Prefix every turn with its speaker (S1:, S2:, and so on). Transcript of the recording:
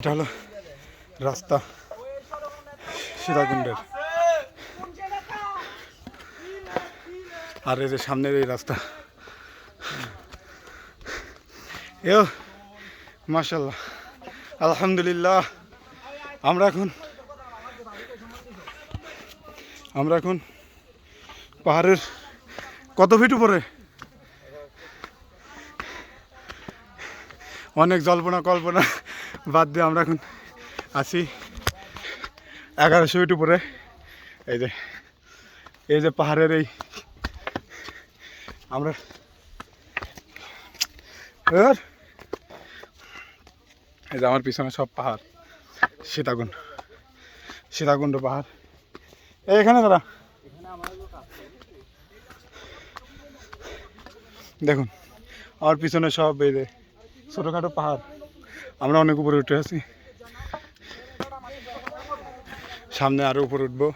S1: এটা হলো রাস্তা সীতাকুণ্ডের, আর এই যে সামনের এই রাস্তা। এও মাশাআল্লাহ, আলহামদুলিল্লাহ। আমরা এখন পাহাড়ের কত ফিট উপরে, অনেক জল্পনা কল্পনা বাদ দিয়ে আমরা এখন আছি 1100 ফিট উপরে। এই যে পাহাড়ের আমরা এই যে আমার পিছনে সব পাহাড়, সীতাকুণ্ড পাহাড়। এখানে দাঁড়া, দেখুন আমার পিছনে সব এই যে ছোটোখাটো পাহাড়। আমরা অনেক উপরে উঠে আছি, সামনে আরো উপরে উঠবো।